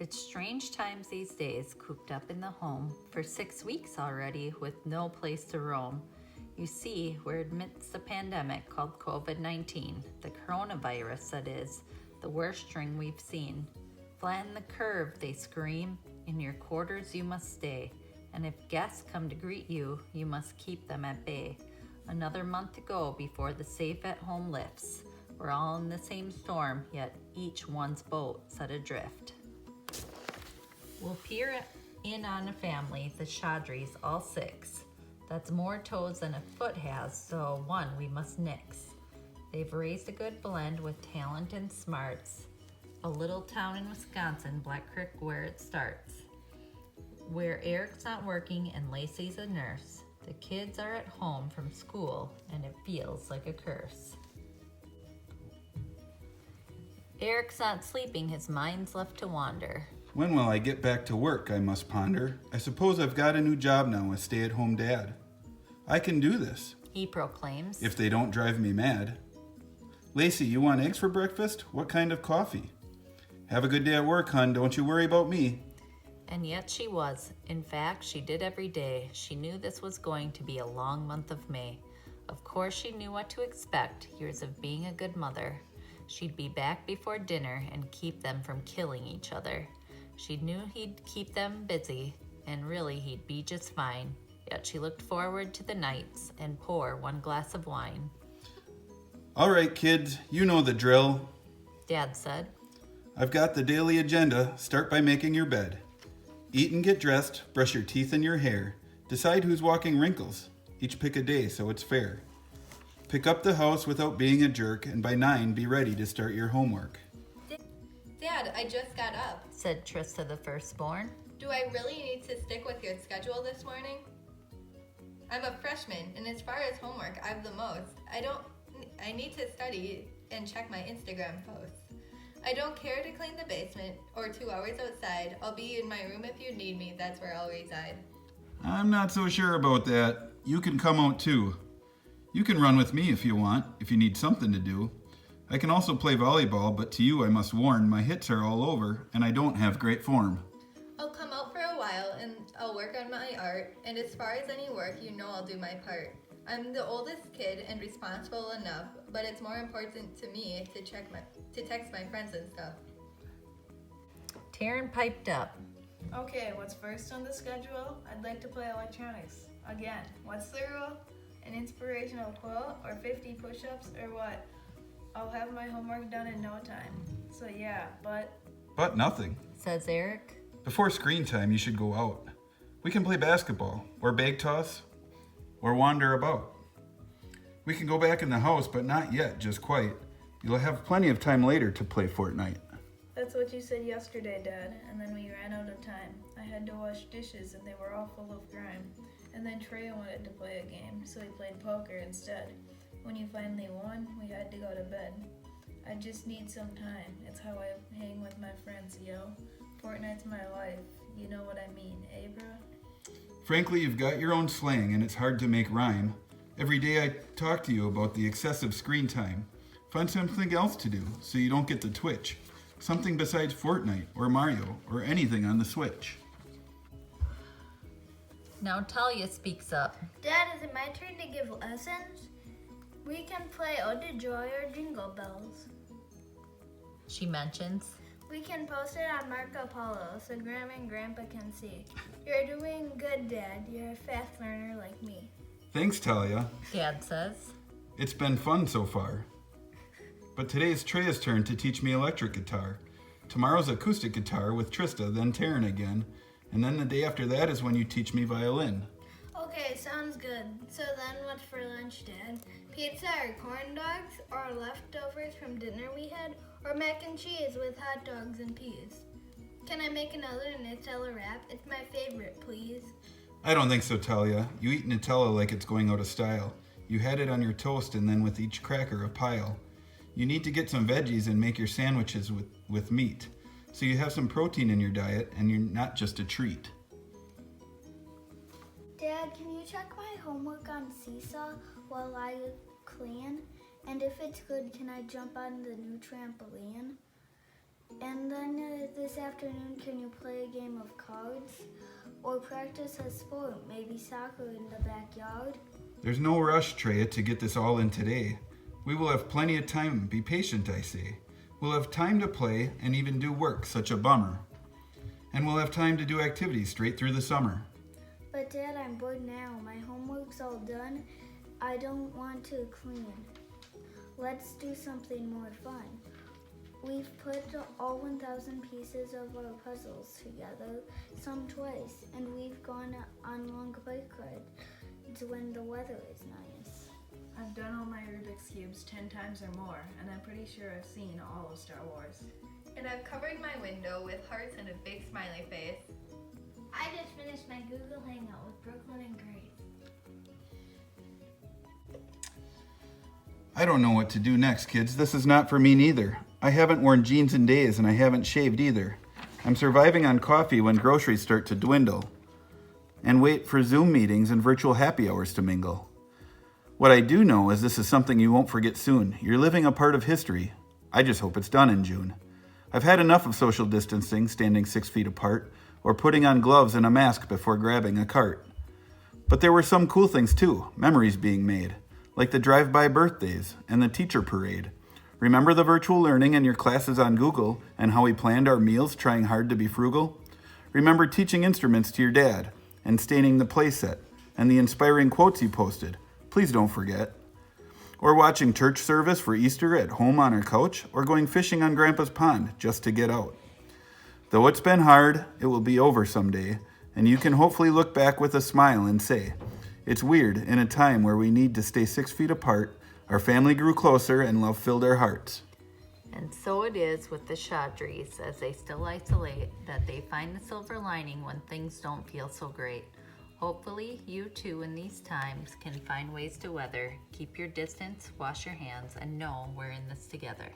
It's strange times these days, cooped up in the home for 6 weeks already with no place to roam. You see, we're amidst a pandemic called COVID-19, the coronavirus that is, the worst string we've seen. Flatten the curve, they scream. In your quarters you must stay. And if guests come to greet you, you must keep them at bay. Another month to go before the safe at home lifts. We're all in the same storm, yet each one's boat set adrift. We'll peer in on a family, the Schadries, all 6. That's more toes than a foot has, so one we must nix. They've raised a good blend with talent and smarts. A little town in Wisconsin, Black Creek, where it starts. Where Eric's not working and Lacey's a nurse. The kids are at home from school and it feels like a curse. Eric's not sleeping, his mind's left to wander. When will I get back to work, I must ponder. I suppose I've got a new job now, a stay-at-home dad. I can do this, He proclaims. if they don't drive me mad. Lacey, you want eggs for breakfast? What kind of coffee? Have a good day at work, hon. Don't you worry about me. And yet she was. In fact, she did every day. She knew this was going to be a long month of May. Of course, she knew what to expect, years of being a good mother. She'd be back before dinner and keep them from killing each other. She knew he'd keep them busy, and really he'd be just fine. Yet she looked forward to the nights and pour one glass of wine. All right, kids, you know the drill. Dad said. I've got the daily agenda. Start by making your bed. Eat and get dressed, brush your teeth and your hair. Decide who's walking wrinkles. Each pick a day so it's fair. Pick up the house without being a jerk, and by 9, be ready to start your homework. Dad, I just got up. Said Trista the firstborn. Do I really need to stick with your schedule this morning? I'm a freshman, and as far as homework, I have the most. I need to study and check my Instagram posts. I don't care to clean the basement or 2 hours outside. I'll be in my room if you need me. That's where I'll reside. I'm not so sure about that. You can come out too. You can run with me if you want, if you need something to do. I can also play volleyball, but to you I must warn, my hits are all over, and I don't have great form. I'll come out for a while and I'll work on my art, and as far as any work, you know I'll do my part. I'm the oldest kid and responsible enough, but it's more important to me to text my friends and stuff. Taryn piped up. Okay, what's first on the schedule? I'd like to play electronics. Again, what's the rule? An inspirational quote or 50 push-ups or what? I'll have my homework done in no time. So yeah, But nothing. Says Eric. Before screen time, you should go out. We can play basketball, or bag toss, or wander about. We can go back in the house, but not yet, just quite. You'll have plenty of time later to play Fortnite. that's what you said yesterday, Dad, and then we ran out of time. I had to wash dishes and they were all full of grime. And then Trey wanted to play a game, so he played poker instead. When you finally won, we had to go to bed. I just need some time. It's how I hang with my friends, yo. Fortnite's my life. You know what I mean, eh, bro? Frankly, you've got your own slang, and it's hard to make rhyme. Every day I talk to you about the excessive screen time. Find something else to do, so you don't get the twitch. Something besides Fortnite, or Mario, or anything on the Switch. Now Talia speaks up. Dad, is it my turn to give lessons? We can play Ode to Joy or Jingle Bells. She mentions. We can post it on Marco Polo so Grandma and Grandpa can see. You're doing good, Dad. You're a fast learner like me. Thanks, Talia. Dad says. It's been fun so far. But today is Treya's turn to teach me electric guitar. Tomorrow's acoustic guitar with Trista, then Taryn again. And then the day after that is when you teach me violin. Okay, sounds good. So then what's for lunch, Dad? Pizza or corn dogs or leftovers from dinner we had? Or mac and cheese with hot dogs and peas? Can I make another Nutella wrap? It's my favorite, please. I don't think so, Talia. You eat Nutella like it's going out of style. You had it on your toast and then with each cracker a pile. You need to get some veggies and make your sandwiches with meat. So you have some protein in your diet and you're not just a treat. Dad, can you check my homework on Seesaw while I clean? And if it's good, can I jump on the new trampoline? And then this afternoon, afternoon, can you play a game of cards? Or practice a sport, maybe soccer in the backyard? There's no rush, Treya, to get this all in today. We will have plenty of time. Be patient, I say. We'll have time to play and even do work, such a bummer. And we'll have time to do activities straight through the summer. But Dad, I'm bored now. My homework's all done. I don't want to clean. Let's do something more fun. We've put all 1,000 pieces of our puzzles together, some twice, and we've gone on long bike rides when the weather is nice. I've done all my Rubik's Cubes 10 times or more, and I'm pretty sure I've seen all of Star Wars. And I've covered my window with hearts and a big smiley face. I just finished my Google Hangout with Brooklyn and Grace. I don't know what to do next, kids. This is not for me neither. I haven't worn jeans in days and I haven't shaved either. I'm surviving on coffee when groceries start to dwindle and wait for Zoom meetings and virtual happy hours to mingle. What I do know is this is something you won't forget soon. You're living a part of history. I just hope it's done in June. I've had enough of social distancing, standing 6 feet apart, or putting on gloves and a mask before grabbing a cart. But there were some cool things too, memories being made, like the drive-by birthdays and the teacher parade. Remember the virtual learning and your classes on Google and how we planned our meals trying hard to be frugal? Remember teaching instruments to your dad and staining the playset and the inspiring quotes you posted? Please don't forget. Or watching church service for Easter at home on our couch, or going fishing on Grandpa's pond just to get out. Though it's been hard, it will be over someday, and you can hopefully look back with a smile and say, it's weird, in a time where we need to stay 6 feet apart, our family grew closer and love filled our hearts. And so it is with the Schadries, as they still isolate, that they find the silver lining when things don't feel so great. Hopefully, you too in these times can find ways to weather, keep your distance, wash your hands, and know we're in this together.